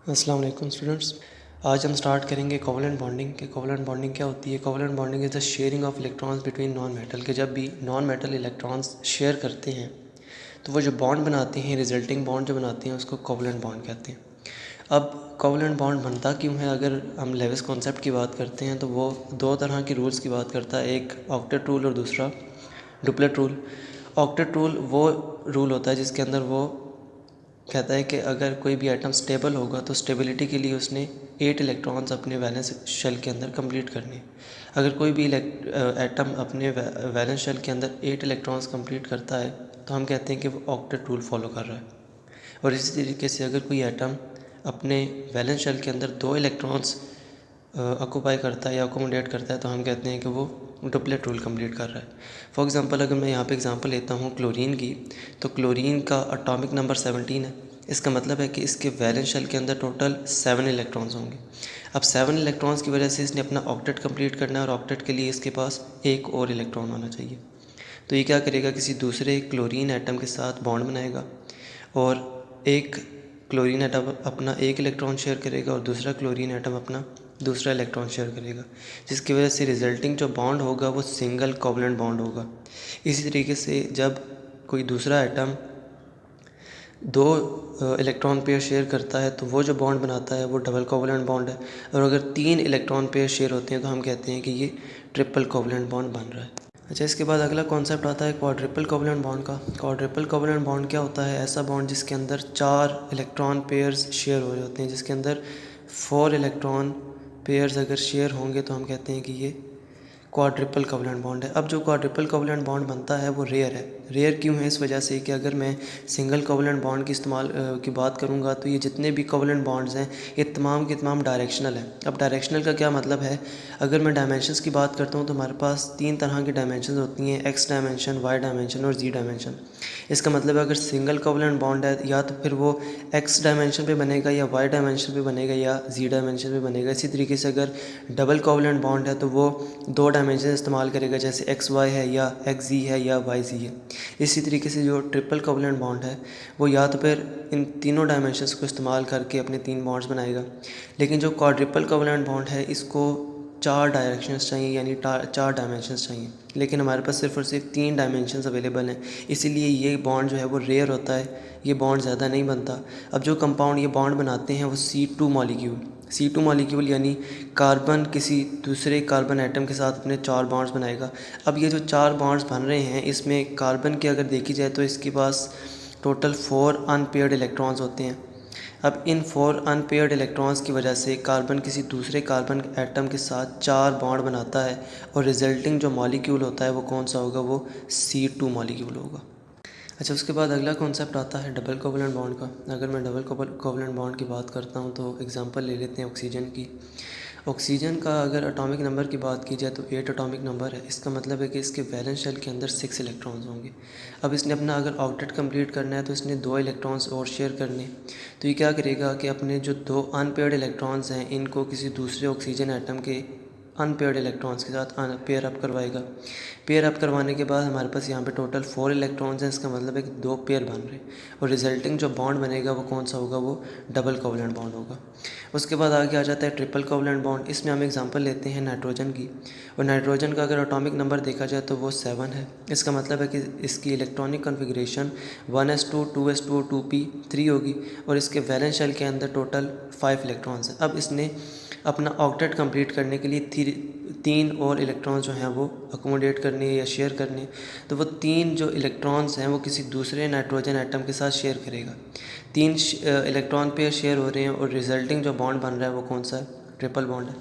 अस्सलाम वालेकुम स्टूडेंट्स। आज हम स्टार्ट करेंगे कोवलेंट बॉन्डिंग के। कोवलेंट बॉन्डिंग क्या होती है? Covalent bonding is the sharing of electrons between non metal के जब भी नॉन मेटल इलेक्ट्रॉन्स शेयर करते हैं तो वो जो बॉन्ड बनाते हैं, रिजल्टिंग बॉन्ड जो बनाते हैं उसको कोवलेंट बॉन्ड कहते हैं। अब कोवलेंट बॉन्ड बनता क्यों है? अगर हम लेविस कॉन्सेप्ट की बात करते हैं तो वो दो तरह के रूल्स की बात करता है, एक ऑक्टेट रूल और दूसरा डुप्लेट रूल। ऑक्टेट रूल वो रूल होता है जिसके अंदर वो कहता है कि अगर कोई भी एटम स्टेबल होगा तो स्टेबिलिटी के लिए उसने 8 इलेक्ट्रॉन्स अपने वैलेंस शेल के अंदर कंप्लीट करने। अगर कोई भी एटम अपने वैलेंस शेल के अंदर 8 इलेक्ट्रॉन्स कंप्लीट करता है तो हम कहते हैं कि वो ऑक्टेट रूल फॉलो कर रहा है। और इसी तरीके से अगर कोई एटम अपने वैलेंस शेल के अंदर 2 इलेक्ट्रॉन्स ऑक्यूपाई करता है या अकोमोडेट करता है तो हम कहते हैं कि वो डुप्लेट रूल कंप्लीट कर रहा है। फॉर एग्जांपल अगर मैं यहाँ पे एग्जांपल लेता हूँ क्लोरीन की, तो क्लोरीन का एटॉमिक नंबर 17 है। इसका मतलब है कि इसके वैलेंस शेल के अंदर टोटल 7 इलेक्ट्रॉन्स होंगे। अब 7 इलेक्ट्रॉन्स की वजह से इसने अपना ऑक्टेट कंप्लीट करना है और ऑक्टेट के लिए इसके पास एक और इलेक्ट्रॉन होना चाहिए। तो ये क्या करेगा, किसी दूसरे क्लोरीन एटम के साथ बॉन्ड बनाएगा और एक क्लोरीन एटम अपना एक इलेक्ट्रॉन शेयर करेगा और दूसरा क्लोरीन एटम अपना दूसरा इलेक्ट्रॉन शेयर करेगा, जिसकी वजह से रिजल्टिंग जो बॉन्ड होगा वो सिंगल कोवलेंट बॉन्ड होगा। इसी तरीके से जब कोई दूसरा एटम 2 इलेक्ट्रॉन पेयर शेयर करता है तो वो जो बॉन्ड बनाता है वो डबल कोवलेंट बॉन्ड है। और अगर 3 इलेक्ट्रॉन पेयर शेयर होते हैं तो हम कहते हैं कि ये ट्रिपल कोवलेंट बॉन्ड बन रहा है। अच्छा, इसके बाद अगला कॉन्सेप्ट आता है क्वाड्रिपल कोवलेंट बॉन्ड का। क्वाड्रिपल कोवलेंट बॉन्ड क्या होता है? ऐसा बॉन्ड जिसके अंदर 4 इलेक्ट्रॉन पेयर्स शेयर हो रहे होते हैं, जिसके अंदर 4 इलेक्ट्रॉन पेयर्स अगर शेयर होंगे तो हम कहते हैं कि ये क्वाड्रिपल कोवलेंट बॉन्ड है। अब जो क्वाड्रिपल कोवलेंट बॉन्ड बनता है वो रेयर है। रेयर क्यों है? इस वजह से कि अगर मैं सिंगल कोवलेंट बॉन्ड की की बात करूँगा तो ये जितने भी कोवलेंट बॉन्ड्स हैं ये तमाम के तमाम डायरेक्शनल हैं। अब डायरेक्शनल का क्या मतलब है? अगर मैं डायमेंशंस की बात करता हूँ तो हमारे पास 3 तरह की डायमेंशंस होती हैं, एक्स डायमेंशन, वाई डायमेंशन और जी डायमेंशन। इसका मतलब है अगर सिंगल कोवलेंट बॉन्ड है या तो फिर वो एक्स डायमेंशन पे बनेगा या वाई डायमेंशन पे बनेगा या जी डायमेंशन पे बनेगा। इसी तरीके से अगर डबल कोवलेंट बॉन्ड है तो वो 2 डायमेंशन इस्तेमाल करेगा, जैसे एक्स वाई है या एक्स जी है या वाई जी है। इसी तरीके से जो ट्रिपल कोवलेंट बॉन्ड है वो या तो फिर इन तीनों डायमेंशंस को इस्तेमाल करके अपने 3 बॉन्ड्स बनाएगा। लेकिन जो क्वाड्रिपल कोवलेंट बॉन्ड है इसको 4 डायरेक्शंस चाहिए, यानी 4 डायमेंशंस चाहिए, लेकिन हमारे पास सिर्फ और सिर्फ 3 डायमेंशंस अवेलेबल हैं। इसीलिए ये बॉन्ड जो है वो रेयर होता है, ये बॉन्ड ज़्यादा नहीं बनता। अब जो कंपाउंड ये बॉन्ड बनाते हैं वो C2 मॉलिक्यूल यानी कार्बन किसी दूसरे कार्बन एटम के साथ अपने 4 बॉन्ड्स बनाएगा। अब ये जो 4 बॉन्ड्स बन रहे हैं इसमें कार्बन की अगर देखी जाए तो इसके पास टोटल 4 अनपेयर्ड इलेक्ट्रॉन्स होते हैं। अब इन 4 अनपेयर्ड इलेक्ट्रॉन्स की वजह से कार्बन किसी दूसरे कार्बन एटम के साथ 4 बॉन्ड बनाता है और रिजल्टिंग जो मॉलिक्यूल होता है वो कौन सा होगा? वो C2 मॉलिक्यूल होगा। अच्छा, उसके बाद अगला कॉन्सेप्ट आता है डबल कोवलेंट बॉन्ड का। अगर मैं डबल कोवलेंट बॉन्ड की बात करता हूँ तो एग्जांपल ले लेते हैं ऑक्सीजन की। ऑक्सीजन का अगर एटॉमिक नंबर की बात की जाए तो 8 एटॉमिक नंबर है। इसका मतलब है कि इसके वैलेंस शेल के अंदर 6 इलेक्ट्रॉन्स होंगे। अब इसने अपना अगर ऑक्टेट कंप्लीट करना है तो इसने 2 इलेक्ट्रॉन्स और शेयर करने। तो ये क्या करेगा कि अपने जो 2 अनपेयर्ड इलेक्ट्रॉन्स हैं इनको किसी दूसरे ऑक्सीजन एटम के अनपेयर्ड इलेक्ट्रॉन्स के साथ पेयर अप करवाएगा। पेयर अप करवाने के बाद हमारे पास यहाँ पे टोटल 4 इलेक्ट्रॉन्स हैं। इसका मतलब है कि 2 पेयर बन रहे हैं और रिजल्टिंग जो बॉन्ड बनेगा वो कौन सा होगा? वो डबल कोवलेंट बॉन्ड होगा। उसके बाद आगे आ जाता है ट्रिपल कोवलेंट बॉन्ड। इसमें हम एग्जांपल लेते हैं नाइट्रोजन की, और नाइट्रोजन का अगर एटॉमिक नंबर देखा जाए तो वो 7 है। इसका मतलब है कि इसकी electronic configuration 1s2 2s2 2p3 होगी और इसके वैलेंस शेल के अंदर टोटल 5 इलेक्ट्रॉन्स हैं। अब इसने अपना ऑक्टेट कंप्लीट करने के लिए 3 और इलेक्ट्रॉन्स जो हैं वो अकोमोडेट करने या शेयर करने। तो वो 3 जो इलेक्ट्रॉन्स हैं वो किसी दूसरे नाइट्रोजन एटम के साथ शेयर करेगा। 3 इलेक्ट्रॉन पेयर शेयर हो रहे हैं और रिजल्टिंग जो बॉन्ड बन रहा है वो कौन सा है? ट्रिपल बॉन्ड है।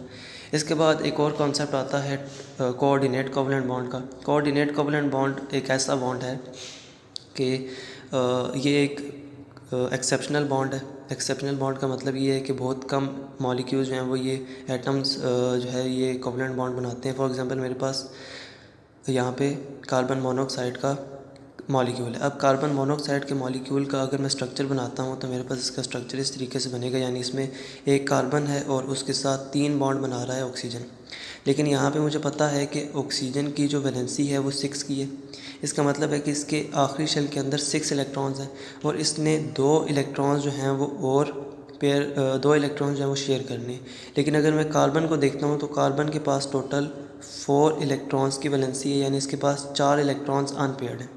इसके बाद एक और कॉन्सेप्ट आता है कोऑर्डिनेट कोवलेंट बॉन्ड का। कोऑर्डिनेट कोवलेंट बॉन्ड एक ऐसा बॉन्ड है कि ये एक एक्सेप्शनल बॉन्ड है। एक्सेप्शनल बॉन्ड का मतलब ये है कि बहुत कम मॉलिक्यूल्स जो हैं वो ये एटम्स जो है ये कोवलेंट बॉन्ड बनाते हैं। फॉर एग्जांपल मेरे पास यहाँ पे कार्बन मोनोऑक्साइड का मॉलिक्यूल है। अब कार्बन मोनोऑक्साइड के मॉलिक्यूल का अगर मैं स्ट्रक्चर बनाता हूँ तो मेरे पास इसका स्ट्रक्चर इस तरीके से बनेगा, यानी इसमें एक कार्बन है और उसके साथ 3 बॉन्ड बना रहा है ऑक्सीजन। लेकिन यहाँ पे मुझे पता है कि ऑक्सीजन की जो वैलेंसी है वो 6 की है। इसका मतलब है कि इसके आखिरी शेल के अंदर 6 इलेक्ट्रॉन्स हैं और इसने 2 इलेक्ट्रॉन्स जो हैं वो और दो इलेक्ट्रॉन जो है वो शेयर करने। लेकिन अगर मैं कार्बन को देखता हूँ तो कार्बन के पास टोटल 4 इलेक्ट्रॉन्स की वैलेंसी है, यानी इसके पास 4 इलेक्ट्रॉन्स अनपेयर्ड हैं।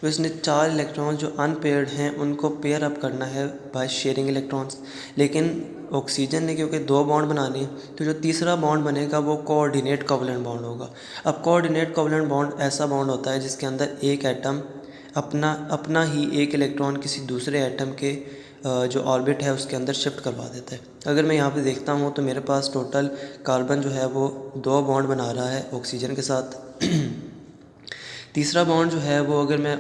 तो इसने 4 इलेक्ट्रॉन्स जो अनपेयर्ड हैं उनको पेयर अप करना है बाय शेयरिंग इलेक्ट्रॉन्स। लेकिन ऑक्सीजन ने क्योंकि 2 बॉन्ड बनाने हैं, तो जो तीसरा बॉन्ड बनेगा वो कोऑर्डिनेट कोवलेंट बॉन्ड होगा। अब कोऑर्डिनेट कोवलेंट बॉन्ड ऐसा बॉन्ड होता है जिसके अंदर एक एटम अपना ही एक इलेक्ट्रॉन किसी दूसरे एटम के जो ऑर्बिट है उसके अंदर शिफ्ट करवा देता है। अगर मैं यहाँ पे देखता हूँ तो मेरे पास टोटल कार्बन जो है वो 2 बॉन्ड बना रहा है ऑक्सीजन के साथ। तीसरा बॉन्ड जो है वो, अगर मैं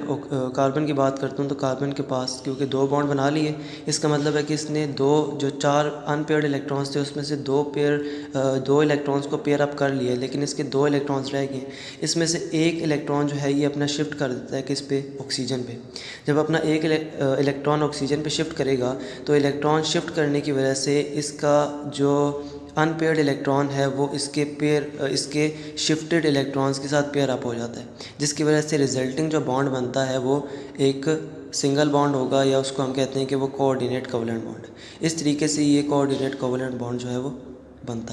कार्बन की बात करता हूँ तो कार्बन के पास क्योंकि 2 बॉन्ड बना लिए, इसका मतलब है कि इसने जो 4 अनपेयर्ड इलेक्ट्रॉन्स थे उसमें से 2 इलेक्ट्रॉन्स को पेयर अप कर लिया, लेकिन इसके 2 इलेक्ट्रॉन्स रह गए। इसमें से एक इलेक्ट्रॉन जो है ये अपना शिफ्ट कर देता है किस पे, ऑक्सीजन पे। जब अपना एक इलेक्ट्रॉन ऑक्सीजन पे शिफ्ट करेगा तो इलेक्ट्रॉन शिफ्ट करने की वजह से इसका जो अनपेयर्ड इलेक्ट्रॉन है वो इसके शिफ्टेड इलेक्ट्रॉन्स के साथ पेयर अप हो जाता है, जिसकी वजह से रिजल्टिंग जो बॉन्ड बनता है वो एक सिंगल बॉन्ड होगा, या उसको हम कहते हैं कि वो कोऑर्डिनेट कोवलेंट बॉन्ड है। इस तरीके से ये कोऑर्डिनेट कोवलेंट बॉन्ड जो है वो बनता है।